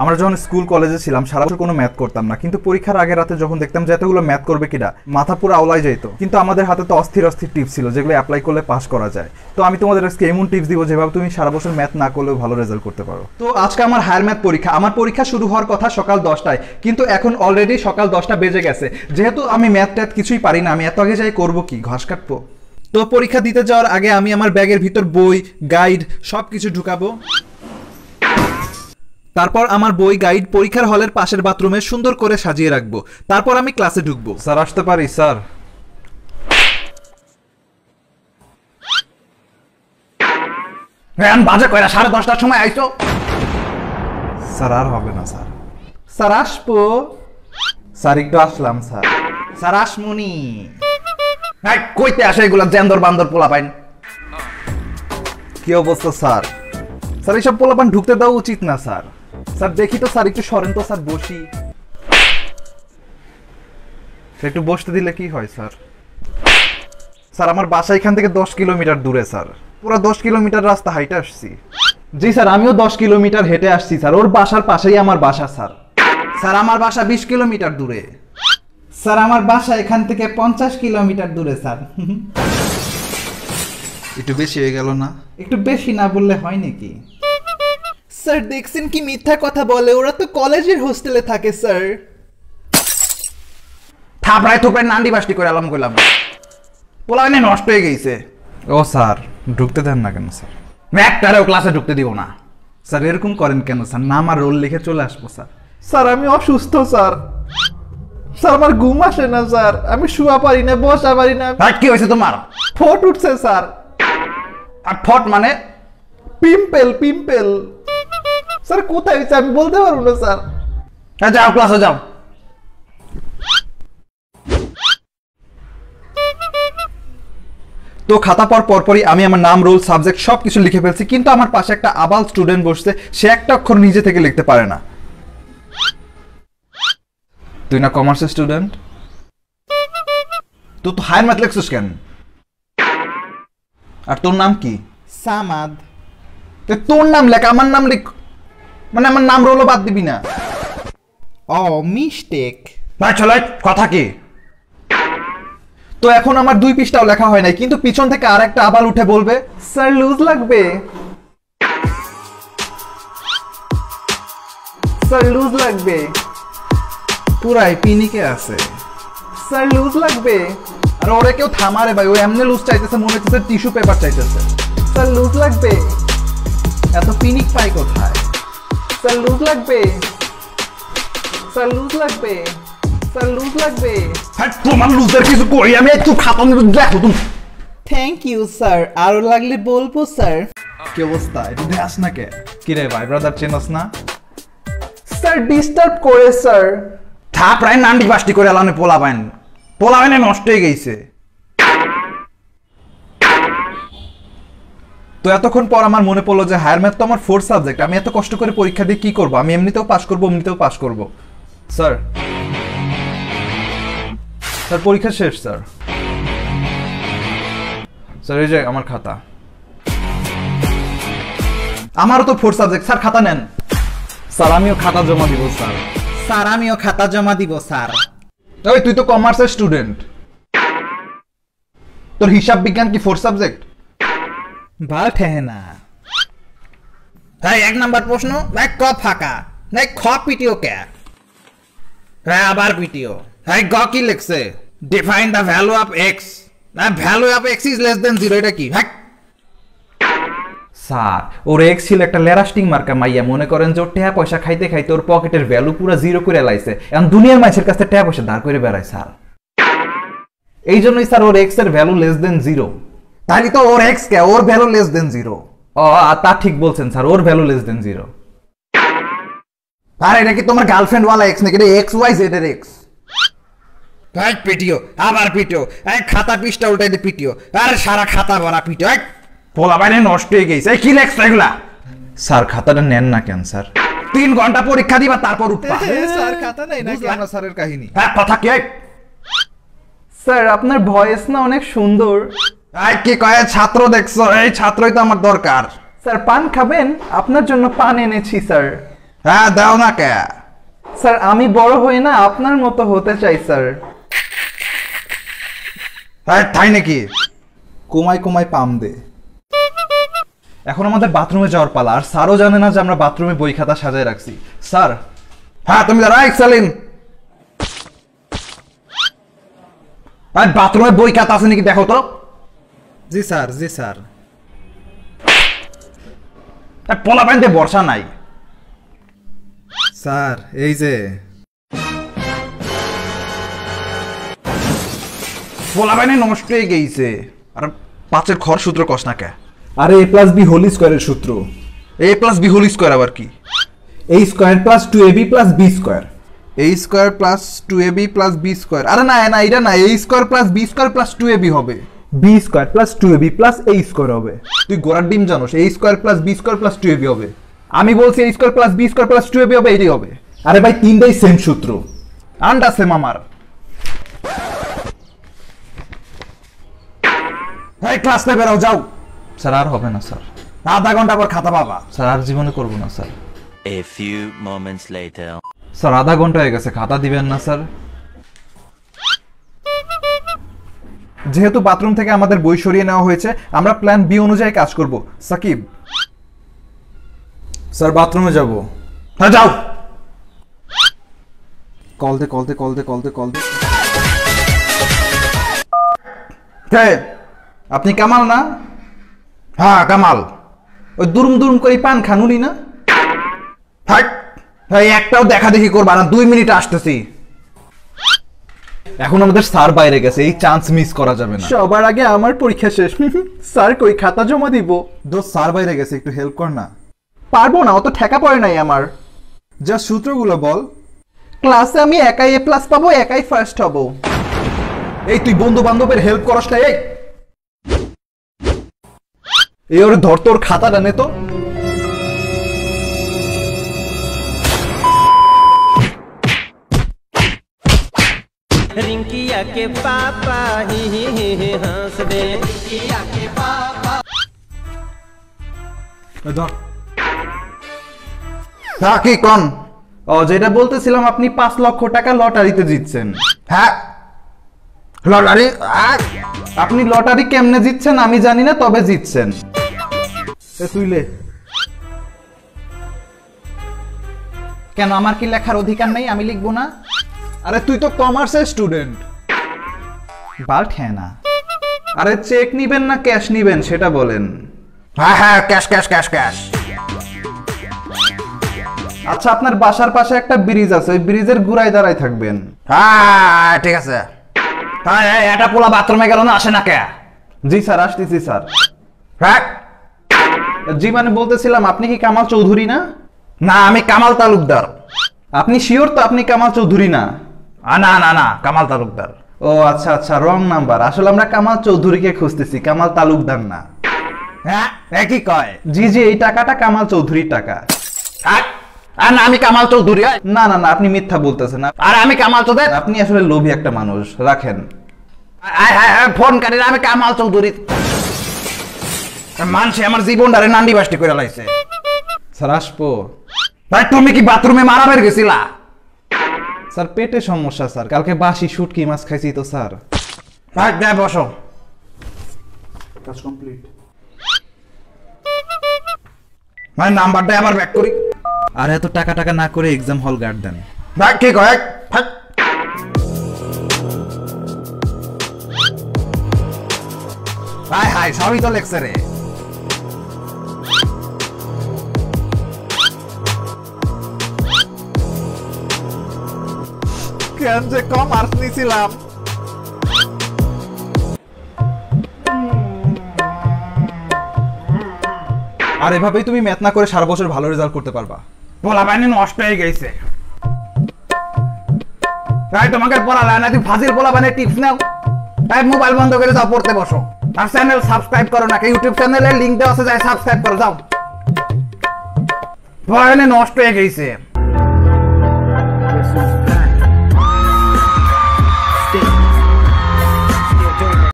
আমরা যখন স্কুল কলেজে ছিলাম সারা বছর কোনো ম্যাথ করতাম না, কিন্তু পরীক্ষার আগে রাতে যখন দেখতাম যে এতগুলো ম্যাথ করবে কিনা, মাথা পুরো আওলাই যেত। কিন্তু আমাদের হাতে তো অস্থির অস্থির টিপস ছিল যেগুলো অ্যাপ্লাই করলে পাস করা যায়। তো আমি তোমাদের আজকে এমন টিপস দিব যেভাবে তুমি সারা বছর ম্যাথ না করলেও ভালো রেজাল্ট করতে পারো। তো আজকে আমার হায়ার ম্যাথ পরীক্ষা। আমার পরীক্ষা শুরু হওয়ার কথা সকাল 10টায়, কিন্তু এখন অলরেডি সকাল 10টা বেজে গেছে। যেহেতু আমি ম্যাথ ট্যাথ কিছুই পারি না, আমি এত আগে যাই করবো কি, ঘাস কাটবো? তো পরীক্ষা দিতে যাওয়ার আগে আমি আমার ব্যাগের ভিতর বই, গাইড সবকিছু ঢুকাবো। তারপর আমার বই, গাইড পরীক্ষার হলের পাশের বাথরুমে সুন্দর করে সাজিয়ে রাখবো। তারপর আমি ক্লাসে ঢুকবো। স্যার আসতে পারি? স্যার বাজে কয়রা 10:30টার সময় আইছো? স্যার আর হবে না স্যার। স্যার আসবো স্যার, একটু আসলাম স্যার। স্যার আসমুনি কইতে আসে এগুলা জেন্দর বান্দর পোলা পাইন। কি অবস্থা স্যার? স্যার এইসব পোলাপান ঢুকতে দেওয়া উচিত না স্যার। স্যার দেখি তো স্যার, একটু সরেন তো স্যার, বসি। একটু বসতে দিলে কি হয় স্যার? স্যার আমার বাসা এখান থেকে 10 কিলোমিটার দূরে স্যার, পুরো 10 কিলোমিটার রাস্তা হাইটে আসছি। জি স্যার, আমিও 10 কিলোমিটার হেঁটে আসছি স্যার, ওর বাসার পাশেই আমার বাসা স্যার। স্যার আমার বাসা 20 কিলোমিটার দূরে। স্যার আমার বাসা এখান থেকে 50 কিলোমিটার দূরে স্যার। একটু বেশি হয়ে গেল না? একটু বেশি না বললে হয় নাকি? স্যার দেখছেন কি মিথ্যা কথা বলে, ওরা তো কলেজের হোস্টেলে থাকে স্যার। থাপড়ায় থুপড়ায় নান্দি বাস্তি করে আলাম কইলাম, পোলা এনে নষ্ট হয়ে গেছে। ও স্যার ঢুকতে দেন না কেন স্যার? একটারেও ক্লাসে ঢুকতে দিব না। স্যার এরকম করেন কেন স্যার? না আমার রোল লিখে চলে আসবো স্যার। স্যার আমি অসুস্থ স্যার। স্যার আমার ঘুম আসে না স্যার, আমি শুয়া পারি না, বসা পারি না। কি হয়েছে তোমার? ফট উঠছে স্যার। আর ফট মানে? Pimple pimple. স্যার কোথায় হয়েছে আমি বলতে পারবো না স্যার। হ্যাঁ যাও ক্লাসে যাও। তো খাতা পর পরপরই আমি আমার নাম, রোল, সাবজেক্ট সবকিছু লিখে ফেলছি, কিন্তু আমার পাশে একটা আবাল স্টুডেন্ট বসছে, সে একটা অক্ষর নিজে থেকে লিখতে পারে না। তুই না কমার্সের স্টুডেন্ট? তুই তো হায়ার ম্যাথ লিখছিস কেন? আর তোর নাম কি? সামাদ। তোর নাম লেখ, আমার নাম লিখ। মানে আমার নাম রোলও বাদ দিবি না? ও মিস্টেক। ভাই চলে কথা কি? তো এখন আমার 2 পৃষ্ঠাও লেখা হয় নাই, কিন্তু পিছন থেকে আর একটা আবাল উঠে বলবে স্যার লুজ লাগবে, স্যার লুজ লাগবে। পুরাই পিনিকে আছে, স্যার লুজ লাগবে। আর ওরে কেউ থামারে ভাই, ও এমনি লুজ চাইতেছে, মনে হচ্ছে টিস্যু পেপার চাইতেছে। স্যার লুজ লাগবে। এত পিনিক পাই কোথায়? স্যার লুজ লাগবে, স্যার লুজ লাগবে, স্যার লুজ লাগবে। তোমার লুজের কিছু করি আমি, একটু খাতা দেখো তুমি। থ্যাংক ইউ স্যার, আরো লাগলে বলবো স্যার। কি অবস্থা? একটু দেখাস না কে? কি রে ভাই ব্রাদার চেনস না? স্যার ডিস্টার্ব করে স্যার। থাপড়ায় নান্দি বাস্তি করে আলাম পোলা পাইন, পোলা পাইনে নষ্ট হয়ে গেছে। তো এতক্ষণ পর আমার মনে পড়লো যে হায়ার ম্যাথ তো আমার 4th সাবজেক্ট, আমি এত কষ্ট করে পরীক্ষা দিয়ে কি করবো? আমি এমনিতেও পাস করবো, এমনিতেও পাস করবো। স্যার স্যার পরীক্ষা শেষ স্যার। স্যার এই যে আমার খাতা। আমারও তো 4th সাবজেক্ট। স্যার খাতা নেন। স্যার আমিও খাতা জমা দিব স্যার। স্যার আমিও খাতা জমা দিব স্যার। ওই তুই তো কমার্সের স্টুডেন্ট, তোর হিসাব বিজ্ঞান কি 4th সাবজেক্ট? ভাল ঠেহে না। হ্যাঁ 1 নাম্বার প্রশ্ন, এক ক ফাঁকা, এক খ পিটিও কে? হ্যাঁ আবার পিটিও। হ্যাঁ গ কি লিখছে? Define the value of x. না value of x is less than 0, এটা কি? হ্যাঁ স্যার ওর এক্স ছিল একটা লেরাস্টিং মার্কা মাইয়া, মনে করেন যে ওর টাকা পয়সা খাইতে খাইতে ওর পকেটের ভ্যালু পুরো 0 করে লাইছে, এখন দুনিয়ার মানুষের কাছে টাকা পয়সা ধার করে বেড়ায় স্যার। এই জন্যই স্যার ওর এক্স এর ভ্যালু লেস দেন 0। তাহলে তো ওর এক্স কে, ওর ভ্যালু লেস দেন 0। ও তা ঠিক বলছেন স্যার, ওর ভ্যালু লেস দেন 0। আর এটা কি তোমার গার্লফ্রেন্ড ওয়ালা এক্স নাকি? এটা এক্স ওয়াই জেড এর এক্স। ভাই পিটিও, আবার পিটিও, এক খাতা পৃষ্ঠা উল্টাই দিয়ে পিটিও, আর সারা খাতা ভরা পিটিও। এক পোলা বাইরে নষ্ট হয়ে গেছে। কি লেখছ এগুলা? স্যার খাতাটা নেন না কেন স্যার? 3 ঘন্টা পরীক্ষা দিবা তারপর উঠবা। স্যার খাতা নাই না বুঝলাম না স্যারের কাহিনী। হ্যাঁ কথা কি? স্যার আপনার ভয়েস না অনেক সুন্দর। কি কয় ছাত্র দেখছো? এই ছাত্রই তো আমার দরকার। স্যার পান খাবেন? আপনার জন্য পান এনেছি স্যার। হ্যাঁ দাও না কে। স্যার আমি বড় হই না আপনার মতো হতে চাই স্যার। হ্যাঁ তাই নাকি? কুমায় কুমায় পাম দে। এখন আমাদের বাথরুমে যাওয়ার পালা, আর স্যারও জানে না যে আমরা বাথরুমে বই খাতা সাজায় রাখছি। স্যার। হ্যাঁ তুমি দাঁড়া সেলিম। বাথরুমে বই খাতা আছে নাকি দেখো তো। জি স্যার, জি স্যার। পোলা প্যান্টে বর্ষা নাই স্যার এই যে পোলা প্যান্টে নষ্ট হয়ে গেছে। আর 5-এর ঘর সূত্র কস না কে? আরে a প্লাস বি হোল স্কয়ারের সূত্র। a plus B whole square আবার কি? a square plus 2ab plus b square. a square plus 2ab plus b square. আরে না না এটা না, a square plus b square plus 2ab হবে। b square plus 2ab plus a square হবে। তুই গোড়ার ডিম জানোস, a square plus b square plus 2ab হবে। আমি বলছি a square plus b square plus 2ab হবে, এটাই হবে। আরে ভাই তিনটাই সেম সূত্র। আন্ডা সেম আমার। এই ক্লাসে বেরাও যাও। স্যার আর হবে না স্যার। আধা ঘন্টা পর খাতা পাবা। স্যার আর জীবনে করব না sir. A few moments later. Sir আধা ঘন্টা হয়ে গেছে, খাতা দিবেন না স্যার? যেহেতু বাথরুম থেকে আমাদের বই সরিয়ে নেওয়া হয়েছে, আমরা প্ল্যান বি অনুযায়ী কাজ করব। সাকিব। স্যার বাথরুমে যাব। হ্যাঁ যাও। কল দে কল দে কল দে কল দে কল দে। আপনি কামাল না? হ্যাঁ কামাল। ওই দুরুম দুরুম করে পান খানুলি না? হাট। হ্যাঁ একটাও দেখা দেখি করবা না, 2 মিনিট আসতেছি। এখন আমাদের স্যার বাইরে গেছে, এই চান্স মিস করা যাবে না। সবার আগে আমার পরীক্ষা শেষ। স্যার কই খাতা জমা দিব? দোস্ত স্যার বাইরে গেছে, একটু হেল্প কর না। পারবো না, অত ঠেকা পড়ে নাই আমার। যা সূত্রগুলো বল। ক্লাসে আমি একাই এ প্লাস পাবো, একাই ফার্স্ট হব। এই তুই বন্ধু বান্ধবের হেল্প করস না? এই ওর ধর, তোর খাতাটা নে তো। रिंकिया के पापा ही हंस दे। ধর। হ্যাঁ কি কোন? ও যেটা বলতেছিলাম, আপনি 5 লক্ষ টাকা লটারিতে জিতছেন। হ্যাঁ লটারি। আপনি লটারি কেমনে জিতছেন আমি জানি না, তবে জিতছেন। তুইলে কেন? আমার কি লেখার অধিকার নেই? আমি লিখবো না? আরে তুই তো কমার্সের স্টুডেন্ট। বাল্ট হ্যাঁ না। আরে চেক নিবেন না ক্যাশ নিবেন সেটা বলেন। হ্যাঁ হ্যাঁ ক্যাশ ক্যাশ ক্যাশ ক্যাশ। আচ্ছা আপনার বাসার পাশে একটা ব্রিজ আছে, ওই ব্রিজের গুড়ায় দাঁড়ায় থাকবেন। হ্যাঁ ঠিক আছে। হ্যাঁ এটা পোলা বাথরুমে গেল না, আসে না কে? জি স্যার আসতেছি স্যার। হ্যাঁ জি মানে বলতেছিলাম, আপনি কি কামাল চৌধুরী না? না আমি কামাল তালুকদার। আপনি শিওর তো আপনি কামাল চৌধুরী না? না না না কামাল তালুকদার। ও আচ্ছা আচ্ছা, রং নাম্বার। আসলে আমরা কামাল চৌধুরীকে খুঁজতেছি, কামাল তালুকদার না। হ্যাঁ একই কয়। জি জি এই টাকাটা কামাল চৌধুরীর টাকা। আর না আমি কামাল চৌধুরী। না না না আপনি মিথ্যা বলতেছেন। আর আমি কামাল চৌধুরী। আপনি আসলে লোভী একটা মানুষ। রাখেন ফোন কাটি, আমি কামাল চৌধুরী। মানছে আমার জীবনটারে নান্ডি বাস্টি করে লাইছে। স্যার আসবো? ভাই তুমি কি বাথরুমে মারা বের গেছিলা? স্যার পেটে সমস্যা স্যার, কালকে বাসি শুটকি মাছ খাইছি তো স্যার। ভাই যাই বসো। কাজ কমপ্লিট। ভাই নাম্বারটা আবার ব্যাক করি। আর এত টাকা টাকা না করে এক্সাম হল গার্ড দেন। ভাই কি কয়? হাই হাই সবই তো লেখছে রে। কেন যে কম আর্টস নিয়েছিলাম। আর এভাবেই তুমি ম্যাথ না করে সারা বছর ভালো রেজাল্ট করতে পারবা। পোলা পানি নষ্ট হয়ে গেছে। তাই তোমাকে পড়ালা না, তুই ফাজিল পোলা পানি টিপস নাও। তাই মোবাইল বন্ধ করে যাও, পড়তে বসো। আর চ্যানেল সাবস্ক্রাইব করো না, ইউটিউব চ্যানেলে লিংক দেওয়া আছে, যাই সাবস্ক্রাইব করো যাও। পড়ানি নষ্ট হয়ে গেছে।